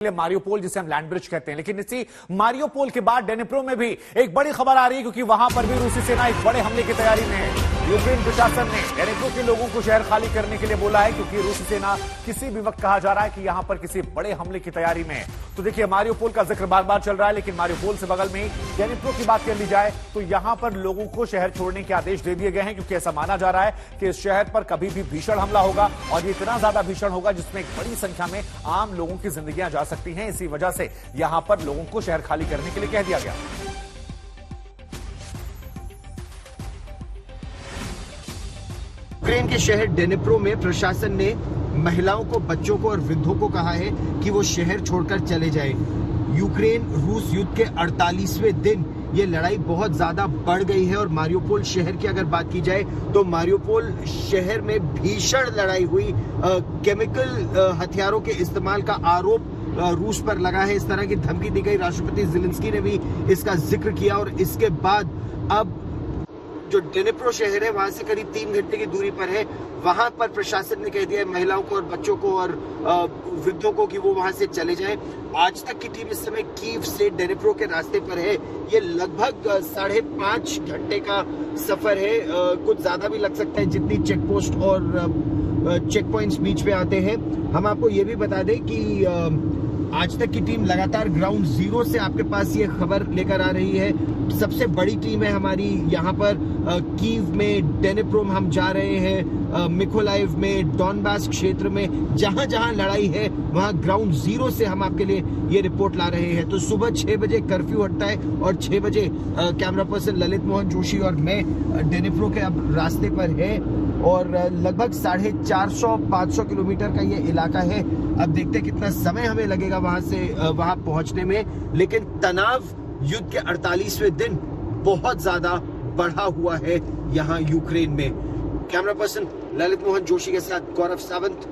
Mariupol जिसे हम land bridge कहते हैं, लेकिन इसी मारियोपोल के बाद डेनिप्रो में भी एक बड़ी खबर आ रही है, क्योंकि वहां पर भी रूसी सेना एक बड़े हमले की तैयारी में है। यूक्रेन प्रशासन ने डेनिप्रो के लोगों को शहर खाली करने के लिए बोला है, क्योंकि रूसी सेना किसी भी वक्त कहा जा रहा है कि यहां पर किसी बड़े हमले की तैयारी में है। तो देखिए, मारियोपोल का जिक्र बार बार चल रहा है, लेकिन मारियोपोल से बगल में डेनिप्रो की बात कर ली जाए तो यहां पर लोगों को शहर छोड़ने के आदेश दे दिए गए हैं, क्योंकि ऐसा माना जा रहा है कि इस शहर पर कभी भी भीषण हमला होगा, और ये इतना ज्यादा भीषण होगा जिसमें एक बड़ी संख्या में आम लोगों की जिंदगियां जा सकती हैं। इसी वजह से यहां पर लोगों को शहर खाली करने के लिए कह दिया गया। यूक्रेन के शहर डेनिप्रो में प्रशासन ने महिलाओं को, बच्चों को और वृद्धों को कहा है कि वो शहर छोड़कर चले जाएं। यूक्रेन रूस युद्ध के 48वें दिन ये लड़ाई बहुत ज्यादा बढ़ गई है, और मारियोपोल शहर की अगर बात की जाए तो मारियोपोल शहर में भीषण लड़ाई हुई। केमिकल हथियारों के इस्तेमाल का आरोप रूस पर लगा है, इस तरह की धमकी दी गई। राष्ट्रपति ज़ेलेंस्की ने भी इसका जिक्र किया, और इसके बाद अब जो डेनिप्रो शहर है वहां से करीब 3 घंटे की दूरी पर है, वहां पर प्रशासन ने कह दिया है महिलाओं को और बच्चों को और वृद्धों को कि वो वहां से चले जाएं। आज तक की टीम इस समय कीव से डेनिप्रो के रास्ते पर है। ये लगभग 5.5 घंटे का सफर है, कुछ ज्यादा भी लग सकता है जितनी चेक पोस्ट और चेक पॉइंट्स बीच में आते हैं। हम आपको ये भी बता दें कि आज तक की टीम लगातार ग्राउंड जीरो से आपके पास ये खबर लेकर आ रही है। सबसे बड़ी टीम है हमारी यहाँ पर कीव में, डेनिप्रो में हम जा रहे हैं, मिकोलाइव में, डॉनबास क्षेत्र में, जहां जहां लड़ाई है वहां ग्राउंड जीरो से हम आपके लिए ये रिपोर्ट ला रहे हैं। तो सुबह 6 बजे कर्फ्यू हटता है, और 6 बजे कैमरा पर्सन ललित मोहन जोशी और मैं डेनिप्रो के अब रास्ते पर है, और लगभग 450-500 किलोमीटर का ये इलाका है। अब देखते हैं कितना समय हमें लगेगा वहां से वहां पहुंचने में, लेकिन तनाव युद्ध के 48वें दिन बहुत ज्यादा बढ़ा हुआ है यहाँ यूक्रेन में। कैमरा पर्सन ललित मोहन जोशी के साथ गौरव सावंत,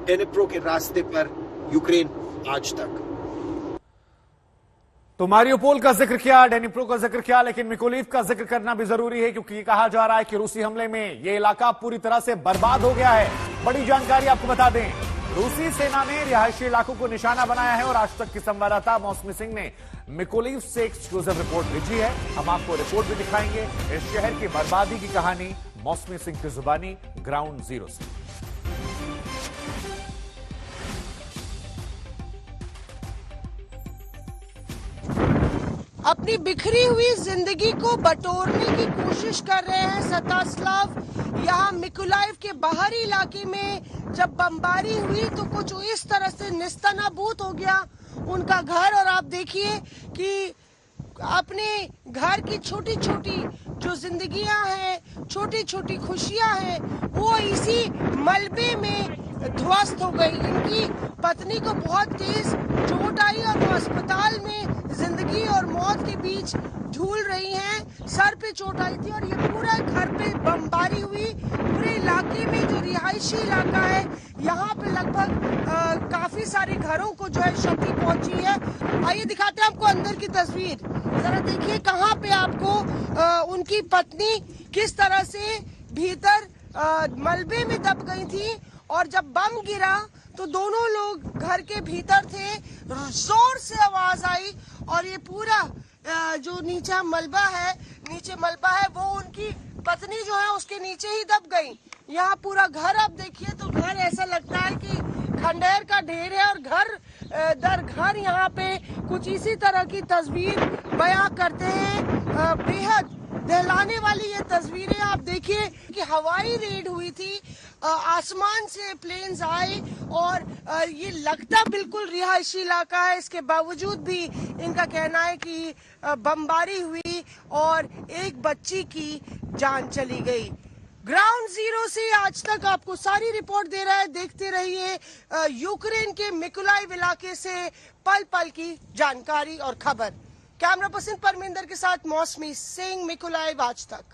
डेनिप्रो के रास्ते पर, यूक्रेन आज तक। तो मारियोपोल का जिक्र किया, डेनिप्रो का जिक्र किया, लेकिन मिकोलाइव का जिक्र करना भी जरूरी है, क्योंकि कहा जा रहा है कि रूसी हमले में यह इलाका पूरी तरह से बर्बाद हो गया है। बड़ी जानकारी आपको बता दें, रूसी सेना ने रिहायशी इलाकों को निशाना बनाया है, और आज तक की संवाददाता मौसमी सिंह ने मिकोलाइव से एक्सक्लूसिव रिपोर्ट भेजी है। हम आपको रिपोर्ट भी दिखाएंगे। इस शहर की बर्बादी की कहानी मौसमी सिंह की जुबानी ग्राउंड जीरो से। अपनी बिखरी हुई जिंदगी को बटोरने की कोशिश कर रहे हैं सतास्लाव। यहाँ मिकोलाइव के बाहरी इलाके में जब बमबारी हुई तो कुछ इस तरह से निस्तनाबूत हो गया उनका घर, और आप देखिए कि अपने घर की छोटी छोटी जो जिंदगियां हैं, छोटी छोटी खुशियां हैं, वो इसी मलबे में ध्वस्त हो गई। इनकी पत्नी को बहुत तेज चोट आई, और वो अस्पताल में जिंदगी और मौत के बीच झूल रही हैं। सर पे चोट आई थी, और ये पूरा घर पे बमबारी हुई। पूरे इलाके में जो रिहायशी इलाका है, यहाँ पे लगभग काफी सारे घरों को जो है क्षति पहुंची है। आइए दिखाते हैं आपको अंदर की तस्वीर। जरा देखिए कहाँ पे आपको उनकी पत्नी किस तरह से भीतर मलबे में दब गई थी, और जब बम गिरा तो दोनों लोग घर के भीतर थे। जोर से आवाज आई, और ये पूरा जो नीचे मलबा है वो उनकी पत्नी जो है उसके नीचे ही दब गई। यहाँ पूरा घर आप देखिए तो घर ऐसा लगता है कि खंडहर का ढेर है, और घर दर घर यहाँ पे कुछ इसी तरह की तस्वीर बयां करते हैं। बेहद दहलाने वाली ये तस्वीरें आप देखिए कि हवाई रेड हुई थी, आसमान से प्लेन्स आए, और ये लगता बिल्कुल रिहायशी इलाका है। इसके बावजूद भी इनका कहना है कि बमबारी हुई और एक बच्ची की जान चली गई। ग्राउंड जीरो से आज तक आपको सारी रिपोर्ट दे रहा है। देखते रहिए यूक्रेन के मिकोलाइव इलाके से पल पल की जानकारी और खबर। कैमरा पर्सन परमिंदर के साथ मौसमी सिंह, मिकोलाइव आज तक।